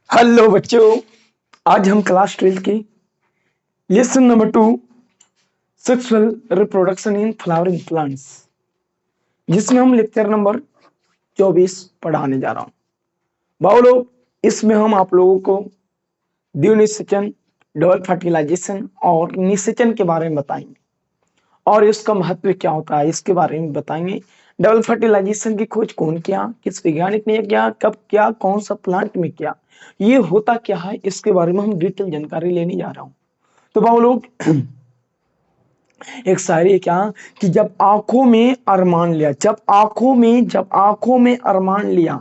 Hello बच्चों, आज हम क्लास 12 की lesson number 2 sexual reproduction in flowering plants, जिसमें हम लेक्चर नंबर 24 पढ़ाने जा रहा हूँ। भाई लोग, इसमें हम आप लोगों को द्विनिषेचन, डबल फर्टिलाइजेशन और निषेचन के बारे में बताएंगे और इसका महत्व क्या होता है इसके बारे में बताएंगे। डबल फर्टिलाइजेशन की खोज कौन किया, किस वैज्ञानिक ने किया, कब किया, कौन सा प्लांट में किया, ये होता क्या है, इसके बारे में हम डिटेल जानकारी लेने जा रहा हूँ। तो भाई लोग, एक शायरी है क्या कि जब आंखों में अरमान लिया, जब आंखों में अरमान लिया,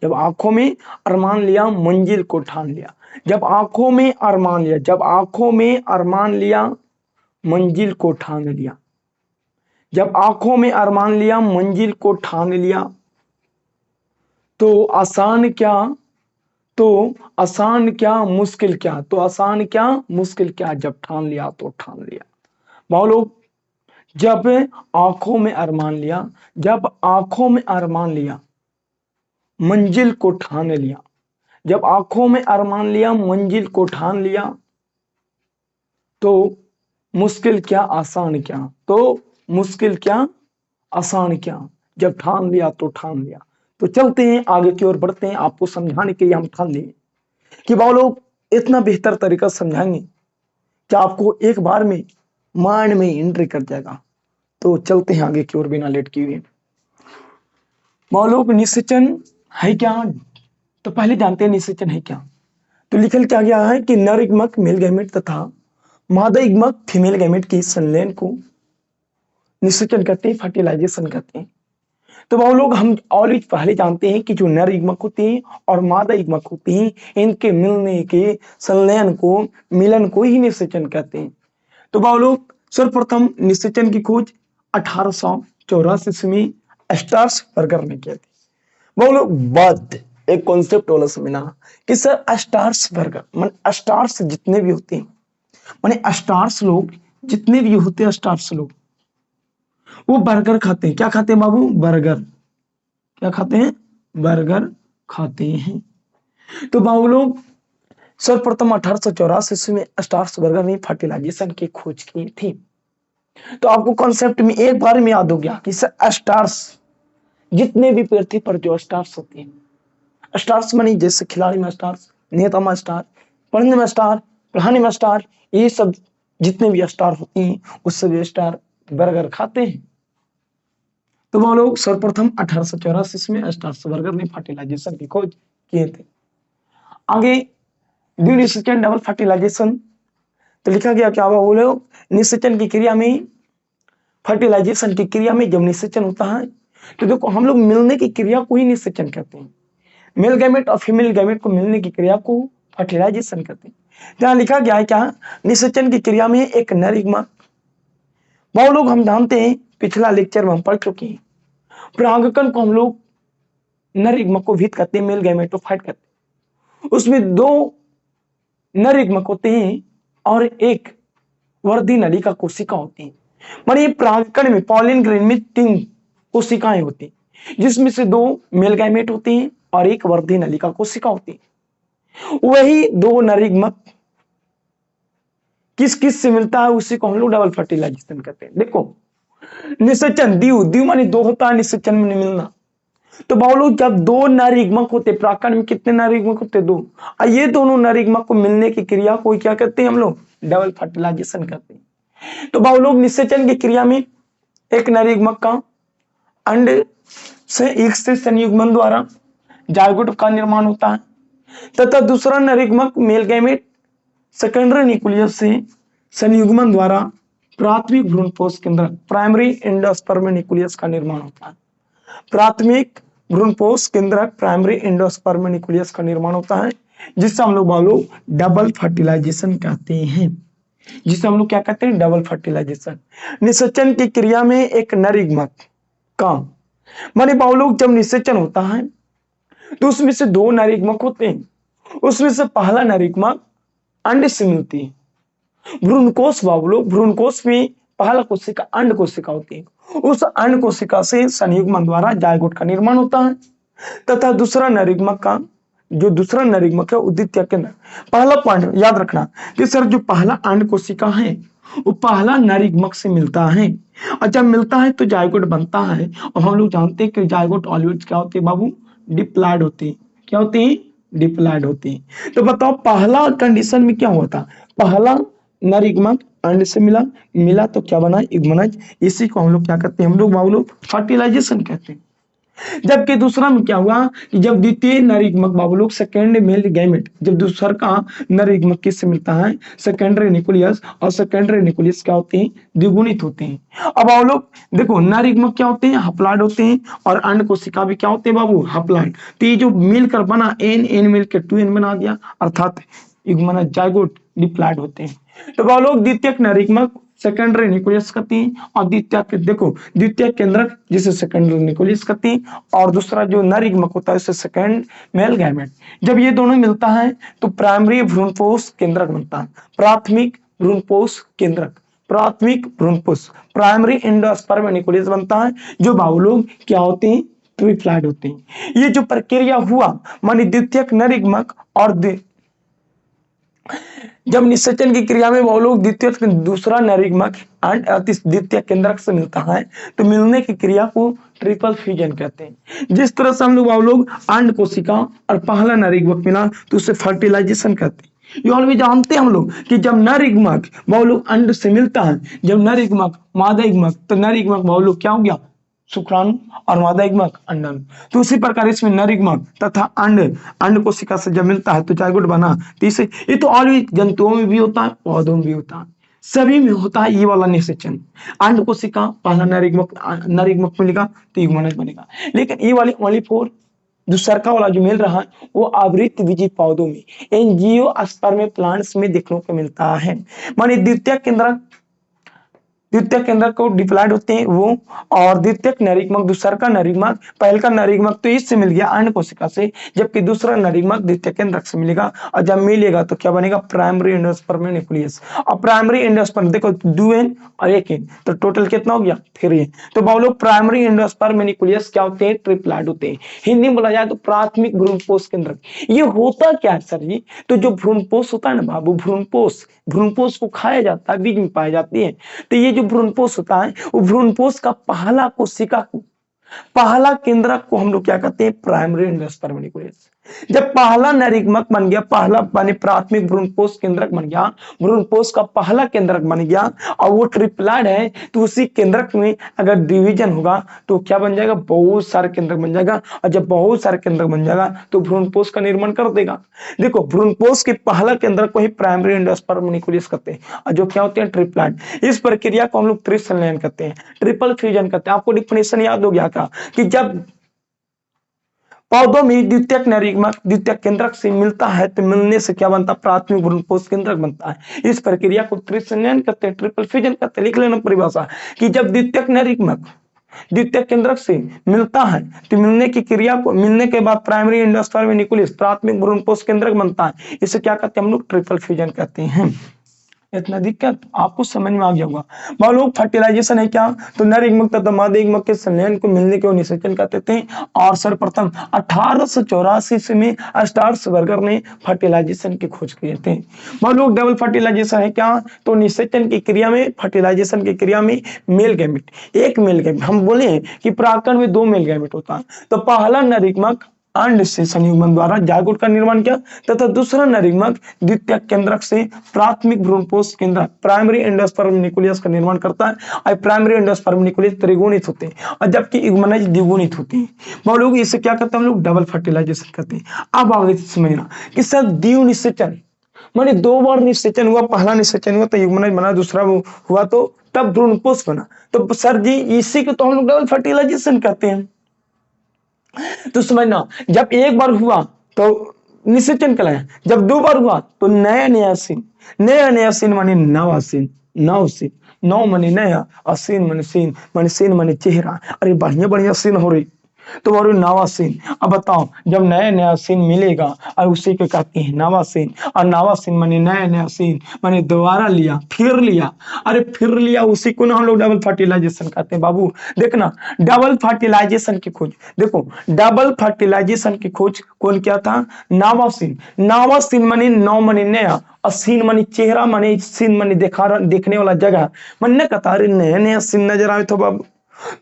जब आंखों में अरमान लिया मंजिल को ठान लिया, जब आंखों में अरमान लिया, जब आंखों में अरमान लिया मंजिल को ठान लिया, जब आंखों में अरमान लिया मंजिल को ठान लिया, तो आसान क्या, तो आसान क्या मुश्किल क्या, तो आसान क्या मुश्किल क्या, जब ठान लिया तो ठान लिया। भाई लोग, जब आंखों में अरमान लिया, जब आंखों में अरमान लिया मंजिल को ठान लिया, जब आंखों में अरमान लिया मंजिल को ठान लिया, तो मुश्किल क्या आसान क्या, तो मुश्किल क्या आसान क्या, जब ठान लिया तो ठान लिया। तो चलते हैं आगे की ओर बढ़ते हैं, आपको समझाने के लिए हम ठान लिए कि भाई लोग इतना बेहतर तरीका से समझाएंगे कि आपको एक बार में माइंड में एंट्री कर जाएगा। तो चलते हैं आगे की ओर बिना लेट किए हुए। मौलोक निषेचन है क्या, तो पहले जानते हैं निषेचन है क्या। तो लिखल क्या गया है कि नर युग्मक मेल गैमेट तथा मादा युग्मक फीमेल गैमेट की संलयन को निषेचन करते हैं, फर्टिलाइजेशन करते हैं। तो वो लोग हम ऑलरेडी पहले जानते हैं कि जो नर युग्मक होते हैं और मादा युग्मक होते हैं, इनके मिलने के संलयन को, मिलन को ही निषेचन कहते हैं। तो वो लोग सर्वप्रथम निषेचन की खोज 1884 में स्टार्स बर्गर ने किया थी। वो लोग बाद एक कॉन्सेप्ट वाला समझना कि सर स्टार्स बर्गर मान स्टार्स जितने भी होते हैं, माने स्टार्स लोग जितने भी होते हैं, स्टार्स लोग वो बर्गर खाते हैं। क्या खाते हैं बाबू? बर्गर। क्या खाते हैं? बर्गर खाते हैं। तो बाबू लोग सर्वप्रथम 1884 में स्टार्स बर्गर ने फर्टिलाइजेशन की खोज की थी। तो आपको कॉन्सेप्ट में एक बार में याद हो गया कि स्टार्स जितने भी पृथ्वी पर जो स्टार्स होते हैं, स्टार्स मानी जैसे खिलाड़ी में स्टार्स, नेता में स्टार, पढ़ने में स्टार, पढ़ाने में स्टार, ये सब जितने भी स्टार होते हैं उस सभी स्टार बर्गर खाते हैं। तो वह लोग सर्वप्रथम 1884 में स्टार्स बर्गर ने फर्टिलाइजेशन की खोज किए थे। आगे द्विनिषेचन, डबल फर्टिलाइजेशन। तो लिखा गया क्या हुआ, वो लोग निषेचन की क्रिया में, फर्टिलाइजेशन की क्रिया में जब निषेचन होता है तो देखो हम लोग मिलने की क्रिया को ही निषेचन कहते हैं। मेल गैमेट और फीमेल गैमेट को मिलने की क्रिया को फर्टिलाइजेशन कहते हैं। जहां लिखा गया है क्या, निषेचन की क्रिया में एक नर युग्मक, वो लोग हम जानते हैं पिछला लेक्चर में हम पढ़ चुके हैं, परागकण को हम लोग नर युग्मक को भीत कहते हैं, मेल गैमेटोफाइट कहते हैं। उसमें दो नर युग्मक होते हैं और एक वर्धी नलिका कोशिका होती है। माने परागकण में, पॉलिन ग्रेन में 3 कोशिकाएं होती हैं, जिसमें से 2 मेल गैमेट होते हैं और एक वर्धी नलिका कोशिका होती है। वही 2 नर युग्मक किस किस से मिलता है, उसी को हम लोग डबल फर्टिलाइजेशन कहते हैं। देखो निषेचन, द्विव माने 2 होता है, निषेचन में मिलना। तो बाउलो जब 2 नर युग्मक होते, प्राकरण में कितने नर युग्मक होते? 2। और ये दोनों नर युग्मक को मिलने की क्रिया को क्या कहते हैं हम लोग? डबल फर्टिलाइजेशन कहते हैं। तो बाउलो निषेचन की क्रिया में एक नर युग्मक का अंड से एक से संयुग्मन द्वारा जायगोट का निर्माण होता है, तथा दूसरा नर युग्मक मेल गैमेट सेकेंडरी न्यूक्लियस से संयुग्मन द्वारा प्राथमिक भ्रूणपोष केंद्रक, प्राइमरी एंडोस्पर्म न्यूक्लियस का निर्माण होता है। प्राथमिक भ्रूणपोष केंद्रक, प्राइमरी एंडोस्पर्म न्यूक्लियस का निर्माण होता है, जिससे हम लोग डबल फर्टिलाइजेशन कहते हैं। जिसे हम लोग क्या कहते हैं? Double fertilization. निषेचन की क्रिया में एक नर युग्मक का, माने बाउलोग जब निषेचन होता है तो उसमें से 2 नर युग्मक होते हैं। उसमें से पहला नर युग्मक अंड से मिलती है। भ्रूणकोष, बाबुलो भ्रूणकोष में पहला कोशिका अंड कोशिका होती है। उस अंड कोशिका से संयुग्मन द्वारा जायगोट का निर्माण होता है, तथा दूसरा नर युग्मक का जो दूसरा नरिग्मक है वो द्वितीयक केंद्र। पहला पॉइंट याद रखना कि सर जो पहला अंड कोशिका है वो पहला नरिग्मक से मिलता है, और जब मिलता है तो जायगोट बनता है। और हम लोग जानते हैं कि जायगोट ऑलवेज क्या होते हैं बाबू, डिप्लॉयड होती है। क्या होती है, डिप्लॉयड होती है। तो बताओ पहला कंडीशन में क्या हुआ था, पहला नरिग्मक अंड से मिला, मिला तो क्या बना, युग्मनज। इसी को हम लोग क्या कहते हैं, हम लोग बाबू लोग फर्टिलाइजेशन कहते हैं। जबकि दूसरा में क्या हुआ कि जब द्वितीय नरिग्मक बाबू लोग सेकेंड मेल गैमेट, जब दूसरा का नरिग्मक किससे मिलता है, सेकेंडरी न्यूक्लियस, और सेकेंडरी न्यूक्लियस क्या होते हैं, द्विगुणित होते हैं। अब बाबू लोग देखो नरिग्मक क्या होते हैं, हप्लॉइड होते हैं, और अंड कोशिका भी क्या होते हैं बाबू, हप्लॉइड। तो ये जो मिलकर बना एन एन मिलकर 2n बना दिया, अर्थात युग्मनज जाइगोट डिप्लॉयड होते हैं। तो बाबू लोग द्वितीयक नरिग्मक सेकेंडरी न्यूक्लियस कहती हैं, और द्वितीयक देखो द्वितीयक केंद्रक जिसे सेकेंडरी न्यूक्लियस कहती हैं, और दूसरा जो नरिग्मक होता है उसे सेकेंड मेल गैमेट। जब ये दोनों मिलता है तो प्राइमरी भ्रूणपोष केंद्रक बनता है, प्राथमिक भ्रूणपोष केंद्रक, प्राथमिक भ्रूणपोष, प्राइमरी एंडोस्पर्म न्यूक्लियस बनता है, जो बाबू लोग क्या होते हैं, ट्रिप्लॉइड होते हैं। ये जो प्रक्रिया हुआ मानी द्वितीयक नरिग्मक और जब निषेचन की क्रिया में वो लोग द्वितीय दूसरा नरिग्मक द्वितीय केंद्रक से मिलता है तो मिलने की क्रिया को ट्रिपल फ्यूजन कहते हैं। जिस तरह से हम लोग अंड कोशिका और पहला नरिग्मक मिला तो उसे फर्टिलाइजेशन कहते हैं। ये भी जानते हैं हम लोग कि जब नरिग्मक वो लोग अंड से मिलता है, जब नरिग्मक मादा युग्मक, तो नरिग्मक वो लोग क्या हो गया, शुक्राणु, और मादा युग्मक अंडाणु। तो उसी प्रकार इसमें नरिग्मक तथा अंड कोशिका से जब मिलता है तो जायगोट बना। तीसरे ये तो और भी जंतुओं में भी होता है, पौधों में भी होता है, सभी में होता है ये वाला निषेचन। अंड कोशिका पहला नरिग्मक मिलेगा तो युग्मनज बनेगा। लेकिन ये वाली ओनली फॉर जो सरका वाला जो मिल रहा है वो आवृत्त बीजी पौधों में, एंजियोस्पर्म प्लांट्स में देखने को मिलता है। माने द्वितीयक केंद्रक को डिप्लॉयड होते हैं वो, और द्वितीयक नरिग्मक दूसरा का नरिग्मक, पहले का नरिग्मक तो इससे मिल गया अंड कोशिका से, जबकि दूसरा नरिग्मक द्वितीयक केंद्रक से मिलेगा। और जब मिलेगा तो क्या बनेगा, प्राइमरी एंडोस्पर्म न्यूक्लियस। और प्राइमरी एंडोस्पर्म देखो 2n और 1n, तो टोटल कितना हो गया 3n। तो बाबू लोग प्राइमरी एंडोस्पर्म न्यूक्लियस क्या होते हैं, ट्रिप्लॉइड होते हैं। हिंदी में बोला जाए तो प्राथमिक भ्रूणपोष केंद्रक। ये होता क्या है सर जी, तो जो भ्रूणपोष होता है ना बाबू, भ्रूणपोष को खाया जाता है, बीज में पाई जाती है। तो ये जो भ्रूणपोष होता है वो भ्रूणपोष का पहला कोशिका को, पहला केंद्रक को हम लोग क्या कहते हैं, प्राइमरी एंडोस्पर्म न्यूक्लियस। जब पहला नरिग्मक बन गया, पहला माने प्राथमिक भ्रूणपोष केंद्रक बन गया, भ्रूणपोष का पहला केंद्रक बन गया, और वो ट्रिप्लॉइड है, तो उसी केंद्रक में अगर डिवीजन होगा तो क्या बन जाएगा, बहुत सारे केंद्रक बन जाएगा। और जब बहुत सारे केंद्रक बन जाएगा तो भ्रूणपोष का निर्माण कर देगा। देखो भ्रूणपोष के पहला केंद्रक को ही प्राइमरी एंडोस्पर्म न्यूक्लियस कहते हैं, और जो क्या होते हैं, ट्रिप्लॉइड। इस प्रक्रिया को हम लोग त्रिसंलयन कहते हैं, ट्रिपल फ्यूजन कहते हैं। आपको डिफिनेशन याद हो गया था कि जब पौधों में द्वितीयक नरिग्मक द्वितीयक केंद्रक से मिलता है तो मिलने से क्या बनता है, प्राथमिक भ्रूणपोष केंद्रक बनता है। इस प्रक्रिया को त्रिसंलयन कहते हैं, ट्रिपल फ्यूजन कहते हैं। लिख लेना परिभाषा कि जब द्वितीयक नरिग्मक द्वितीयक केंद्रक से मिलता है तो मिलने की क्रिया को, मिलने के बाद प्राइमरी एंडोस्पर्म न्यूक्लियस प्राथमिक भ्रूणपोष केंद्रक बनता है। इसे क्या कहते हैं हम लोग, ट्रिपल फ्यूजन कहते हैं। इतना दिक्कत आपको समझ में आ गया होगा। मान लो फर्टिलाइजेशन है क्या, तो नरिग्मक तथा मादा युग्मक के संलयन को मिलने के निषेचन कहते थे। और सर्वप्रथम 1884 में स्टार्सबर्गर ने फर्टिलाइजेशन की खोज किए थे। मान लो डबल फर्टिलाइजेशन है क्या, तो निषेचन की क्रिया में, फर्टिलाइजेशन की क्रिया में मेल गैमेट, एक मेल गैमेट, हम बोले हैं कि परागकण में 2 मेल गैमेट होता है। तो पहला नरिग्मक अंड से संयुग्मन द्वारा जायगोट का निर्माण किया, तथा दूसरा नरिग्मक द्वितीयक केंद्रक से प्राथमिक भ्रूणपोष केंद्रक प्राइमरी एंडोस्पर्म न्यूक्लियस का निर्माण करता है। और प्राइमरी एंडोस्पर्म न्यूक्लियस त्रिगुणित होते हैं, और जबकि युग्मनज द्विगुणित होते हैं। वो लोग इसे क्या कहते हैं, हम लोग डबल फर्टिलाइजेशन कहते हैं। अब आगे समझना कि सर द्वितीय निषेचन माने 2 बार निषेचन हुआ, पहला निषेचन हुआ तो युग्मनज बना, दूसरा हुआ तो तब भ्रूणपोष बना। तो सर जी इसी को तो हम लोग डबल फर्टिलाइजेशन कहते हैं। तो समझना, जब एक बार हुआ तो निषेचन कहलाया, जब 2 बार हुआ तो नया सीन माने नवासीन, नौ माने नया, और सीन माने सीन माने चेहरा। अरे बढ़िया सीन हो रही। तो बोलो नावा सीन। अब बताओ, जब नया नया सीन मिलेगा और उसी को कहते हैं नावा सीन। और नावा सीन माने नया नया सीन, माने दोबारा लिया, फिर लिया। अरे फिर लिया, उसी को ना हम लोग डबल फर्टिलाइजेशन कहते हैं बाबू। देखना, डबल फर्टिलाइजेशन की खोज, देखो डबल फर्टिलाइजेशन की खोज कौन किया था? नावा सीन। नावा सीन माने नौ माने नया, और सीन माने चेहरा, माने सीन माने देखने वाला जगह। मन कतार नया नया सीन नजर आए तो बाबू,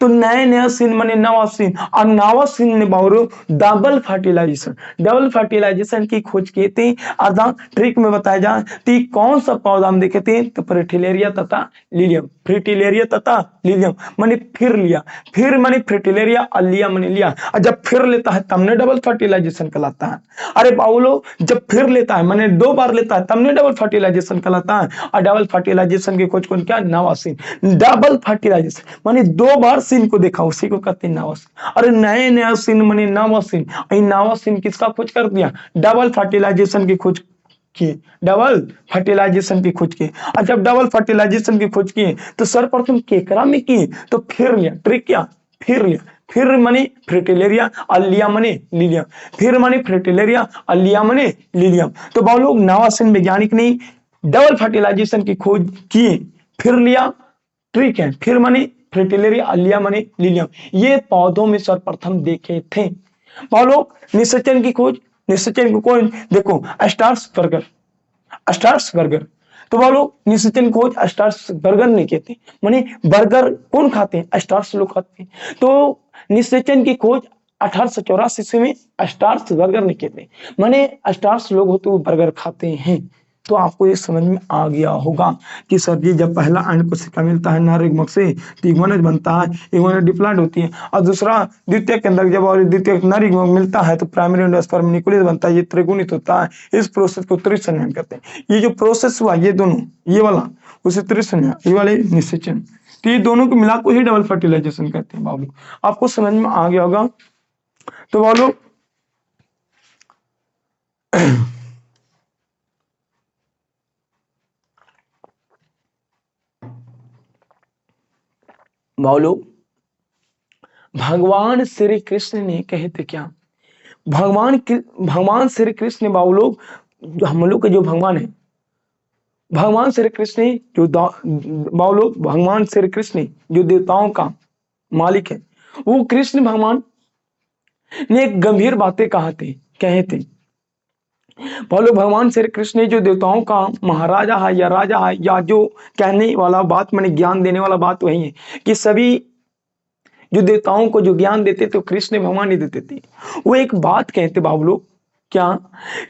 तो नए नया सीन माने नवा सीन, और नवा सीन ने बाबू डबल फर्टिलाइजेशन। डबल फर्टिलाइजेशन की खोज की थी। आधा ट्रिक में बताया जाए तो कौन सा पौधा हम देखे थे? तो फ्रिटिलेरिया तथा लिलियम। फ्रिटिलेरिया तथा लिलियम माने फिर लिया, फिर माने फ्रिटिलेरिया, और लिया माने लिया। और जब फिर लेता है तब ने डबल फर्टिलाइजेशन कहलाता है। अरे बाबूलो, जब फिर लेता है माने दो बार लेता है तब ने डबल फर्टिलाइजेशन कहलाता है। और डबल फर्टिलाइजेशन की खोज कौन? क्या? नवा सीन। डबल फर्टिलाइजेशन माने दो बार सीन को देखा, उसी को कहते हैं नवा सीन। अरे नए नया सीन माने नवा सीन। नवा सीन किसका खोज कर दिया? डबल फर्टिलाइजेशन की खोज किए, डबल फर्टिलाइजेशन की खोज किए। और जब डबल फर्टिलाइजेशन की खोज किए तो सर्वप्रथम केकरा में किए? तो फिर लिया, ट्रिक क्या? फिर लिया, फिर माने फ्रिटिलेरिया, और लिया माने लिलियम। फिर माने फ्रिटिलेरिया, और लिया माने लिलियम। तो बहुत लोग नवासीन वैज्ञानिक ने डबल फर्टिलाइजेशन की खोज किए, फिर लिया, ट्रिक है, फिर माने फ्रिटिलेरिया, और लिया माने लिलियम। ये पौधों में सर्वप्रथम देखे थे। बहुत लोग निषेचन की खोज, निषेचन को कौन? देखो स्टार्स बर्गर, स्टार्स बर्गर। तो वो लोग निषेचन खोज स्टार्स बर्गर नहीं कहते, माने बर्गर कौन खाते हैं? स्टार्स लोग खाते हैं। तो निषेचन की खोज 1884 में स्टार्स बर्गर नहीं कहते, माने स्टार्स लोग होते वो बर्गर खाते हैं। तो आपको ये समझ में आ गया होगा कि सर जी, जब पहला अंड कोशिका मिलता है नर युग्मक से तो युग्मनज बनता है, युग्मनज डिप्लॉइड होती है। और दूसरा द्वितीय के अंदर जब और द्वितीय नर युग्मक मिलता है तो प्राइमरी एंडोस्पर्म न्यूक्लियस बनता है, ये त्रिगुणित होता है। इस प्रोसेस को त्रिसंयोजन कहते हैं। ये जो प्रोसेस हुआ ये दोनों, ये वाला उसे त्रिसंयोजन, ये वाले निषेचन, तो ये दोनों को मिला को ही डबल फर्टिलाइजेशन कहते हैं बाबू। आपको समझ में आ गया होगा। तो बाबू बाबू भगवान श्री कृष्ण ने कहे थे क्या? भगवान श्री कृष्ण बाबू लोग, जो हम लोग के जो भगवान है, भगवान श्री कृष्ण जो बाबू लोग, भगवान श्री कृष्ण जो देवताओं का मालिक है, वो कृष्ण भगवान ने एक गंभीर बातें कहे थे। बाबू लोग भगवान श्री कृष्ण जो देवताओं का महाराजा है या राजा है, या जो कहने वाला बात मैंने ज्ञान देने वाला बात वही है कि सभी जो देवताओं को जो ज्ञान देते थे कृष्ण भगवान ही देते थे। वो एक बात कहते बाबू लोग, क्या?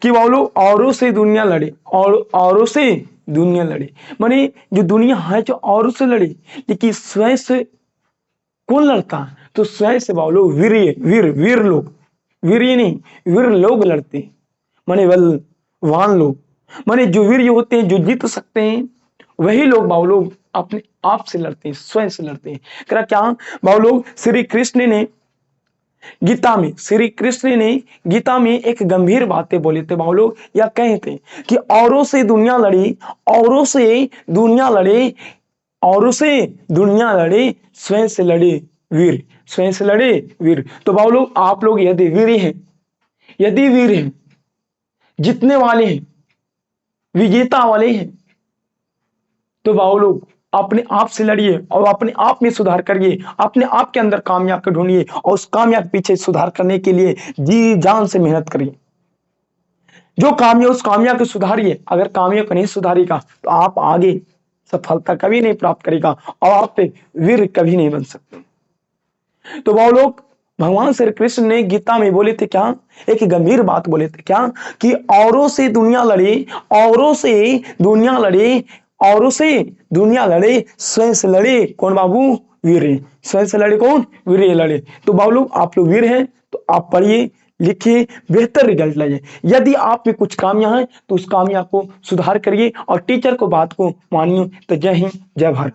कि बाबू लोग औरों से दुनिया लड़े, और औरों से दुनिया लड़े, माने जो दुनिया है जो औरों से लड़े, लेकिन स्वयं से कौन लड़ता है? तो स्वयं से बाबू लोग वीर लोग, वीर नहीं, वीर लोग लड़ते, माने बलवान लोग, माने जो वीर होते हैं, जो जीत सकते हैं, वही लोग बाबू लोग अपने आप से लड़ते हैं, स्वयं से लड़ते हैं। क्या बाबू लोग श्री कृष्ण ने गीता में एक गंभीर बातें बोले थे बाबू लोग, या कहे थे कि औरों से दुनिया लड़ी, औरों से दुनिया लड़े, औरों से दुनिया लड़े, स्वयं से लड़े वीर, स्वयं से लड़े वीर। तो बाबू लोग आप लोग यदि वीर हैं, यदि वीर हैं, जीतने वाले हैं, विजेता वाले हैं, तो बाबू लोग अपने आप से लड़िए और अपने आप में सुधार करिए, अपने आप के अंदर कामयाब को ढूंढिए, और उस कामयाब के पीछे सुधार करने के लिए जी जान से मेहनत करिए। जो कामयाब उस कामयाब को सुधारिए। अगर कामयाब को नहीं सुधारेगा तो आप आगे सफलता कभी नहीं प्राप्त करेगा, और आप वीर कभी नहीं बन सकते। तो वो लोग भगवान श्री कृष्ण ने गीता में बोले थे क्या? एक गंभीर बात बोले थे क्या? कि औरों से दुनिया लड़े, औरों से दुनिया लड़े, औरों से दुनिया लड़े, स्वयं से लड़े कौन बाबू? वीर। स्वयं से लड़े कौन? वीर लड़े। तो बाबू लोग आप लोग वीर हैं, तो आप पढ़िए, लिखिए, बेहतर रिजल्ट लाइए। यदि आप में कुछ कामियां हैं तो उस कामियां को सुधार करिए और टीचर को बात को मानिए। तो जय हिंद, जय भारत।